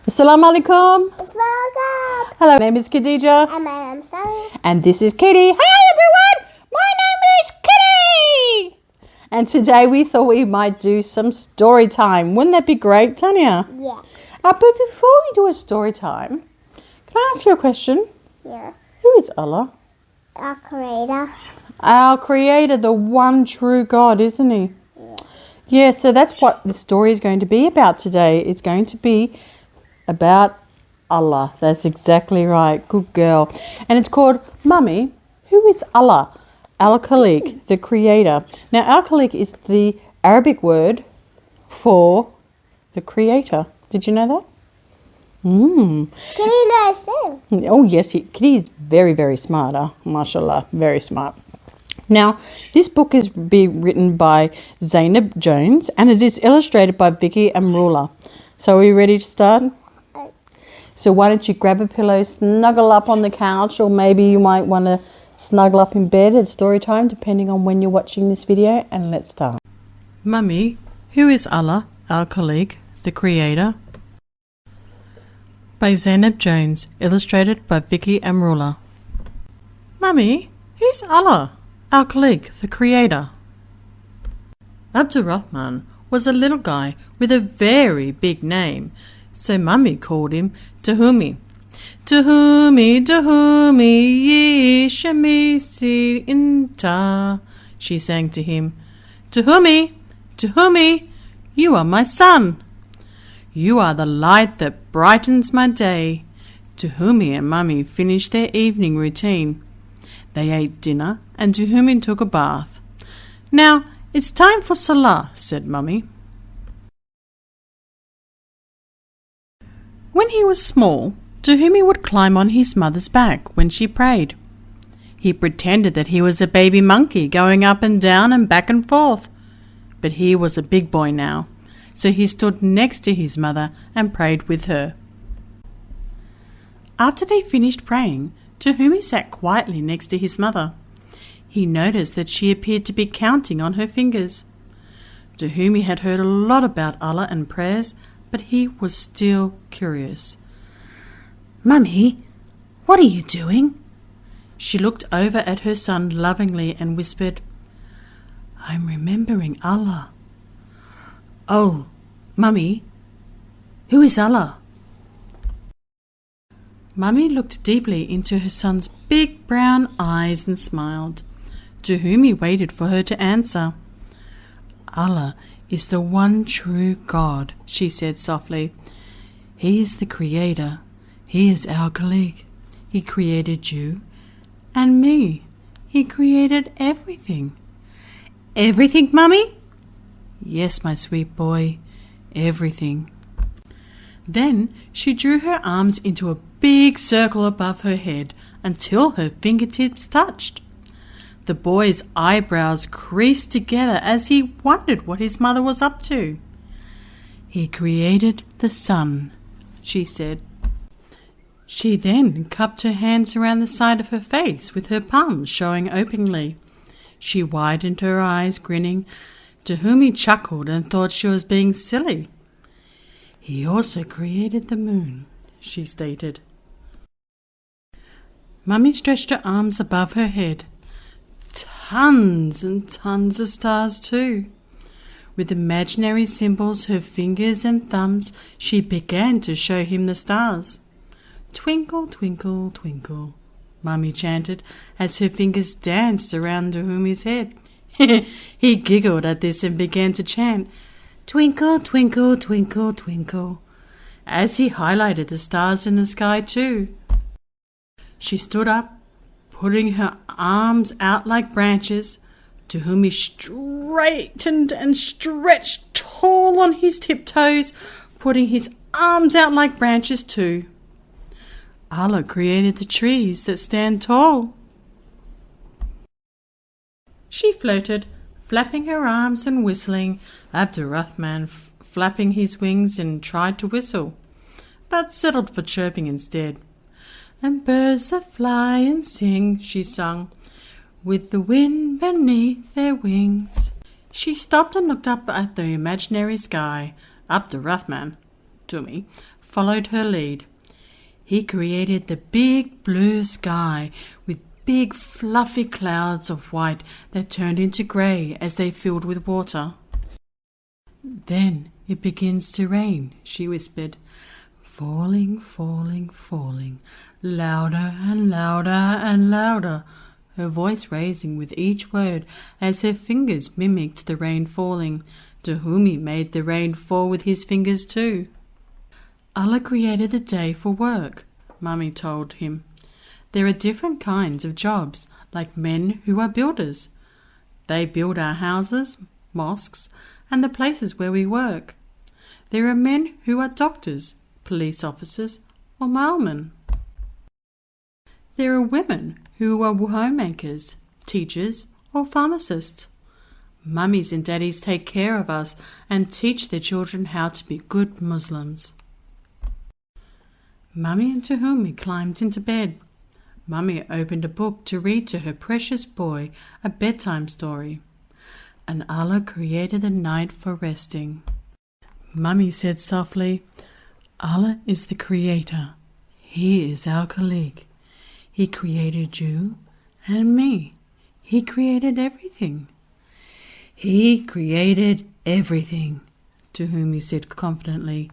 Assalamu alaikum. Welcome. Hello, my name is Khadijah. And my name's Zainab. And this is Kitty. Hi everyone, my name is Kitty. And today we thought we might do some story time. Wouldn't that be great, Tanya? Yeah. But before we do a story time, can I ask you a question? Yeah. Who is Allah? Our creator. Our creator, the one true God, isn't he? Yeah. Yeah, so that's what the story is going to be about today. It's going to be about Allah. That's exactly right. Good girl. And it's called Mummy, Who is Allah? Al-Khaliq, the creator. Now, Al-Khaliq is the Arabic word for the creator. Did you know that? Kitty knows too. Oh, yes. Kitty is very, very smart. Mashallah. Very smart. Now, this book is being written by Zainab Jones and it is illustrated by Vicky and Amrullah. So are you ready to start? So why don't you grab a pillow, snuggle up on the couch, or maybe you might want to snuggle up in bed at story time, depending on when you're watching this video, and let's start. Mummy, who is Allah, Al-Khaliq, the creator? By Zainab Jones, illustrated by Vicky and Amrullah. Mummy, who's Allah, Al-Khaliq, the creator? Abdurrahman was a little guy with a very big name, so Mummy called him Tahumi. Tahumi, Tahumi, ye shamisi inta, she sang to him. Tahumi, Tahumi, you are my sun. You are the light that brightens my day. Tahumi and Mummy finished their evening routine. They ate dinner and Tahumi took a bath. Now, it's time for Salah, said Mummy. When he was small, Tahumi would climb on his mother's back when she prayed. He pretended that he was a baby monkey going up and down and back and forth. But he was a big boy now, so he stood next to his mother and prayed with her. After they finished praying, Tahumi sat quietly next to his mother. He noticed that she appeared to be counting on her fingers. Tahumi had heard a lot about Allah and prayers, but he was still curious. Mummy, what are you doing? She looked over at her son lovingly and whispered, I'm remembering Allah. Oh, Mummy, who is Allah? Mummy looked deeply into her son's big brown eyes and smiled. Tahumi waited for her to answer. Allah is the one true God, she said softly. He is the creator. He is Al-Khaliq. He created you and me. He created everything. Everything, Mummy? Yes, my sweet boy, everything. Then she drew her arms into a big circle above her head until her fingertips touched. The boy's eyebrows creased together as he wondered what his mother was up to. He created the sun, she said. She then cupped her hands around the side of her face with her palms showing openly. She widened her eyes, grinning. Tahumi chuckled and thought she was being silly. He also created the moon, she stated. Mummy stretched her arms above her head. Tons and tons of stars too. With imaginary symbols, her fingers and thumbs, she began to show him the stars. Twinkle, twinkle, twinkle, Mummy chanted as her fingers danced around Tahumi's head. He giggled at this and began to chant, Twinkle, twinkle, twinkle, twinkle, as he highlighted the stars in the sky too. She stood up, putting her arms out like branches. Tahumi straightened and stretched tall on his tiptoes, putting his arms out like branches too. Allah created the trees that stand tall. She floated, flapping her arms and whistling. Abdurrahman flapping his wings and tried to whistle, but settled for chirping instead. And birds that fly and sing, she sung, with the wind beneath their wings. She stopped and looked up at the imaginary sky. Abdurrahman, to me, followed her lead. He created the big blue sky with big fluffy clouds of white that turned into grey as they filled with water. "Then it begins to rain," she whispered. "Falling, falling, falling, louder and louder and louder," her voice raising with each word as her fingers mimicked the rain falling. Djarab made the rain fall with his fingers too. "Allah created the day for work," Mummy told him. "There are different kinds of jobs, like men who are builders. They build our houses, mosques, and the places where we work. There are men who are doctors, police officers, or mailmen. There are women who are homemakers, teachers, or pharmacists. Mummies and daddies take care of us and teach their children how to be good Muslims." Mummy and Djarab climbed into bed. Mummy opened a book to read to her precious boy a bedtime story. "And Allah created the night for resting." Mummy said softly, "Allah is the creator. He is our colleague. He created you and me. He created everything." "He created everything," Djarab said confidently.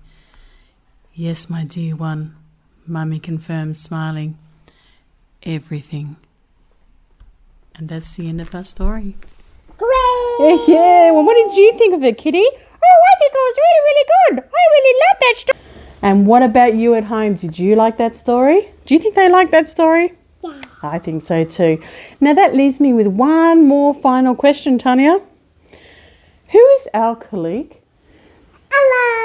"Yes, my dear one," Mummy confirmed, smiling. "Everything." And that's the end of our story. Hooray! Yeah, well, what did you think of it, Kitty? Oh, I think it was really, really good. I really love that story. And what about you at home? Did you like that story? Do you think they like that story? Yeah. I think so too. Now that leaves me with one more final question, Tanya. Who is our colleague? Allah!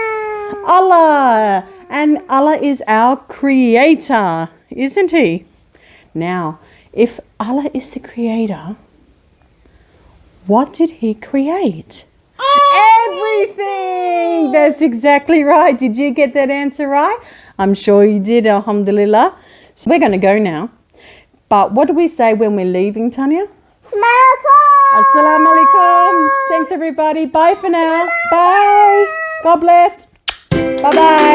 Allah. And Allah is our creator, isn't he? Now, if Allah is the creator, what did he create? Everything! That's exactly right. Did you get that answer right? I'm sure you did, alhamdulillah. So we're going to go now. But what do we say when we're leaving, Tanya? Assalamu alaikum. Thanks, everybody. Bye for now. Bye. God bless. Bye-bye.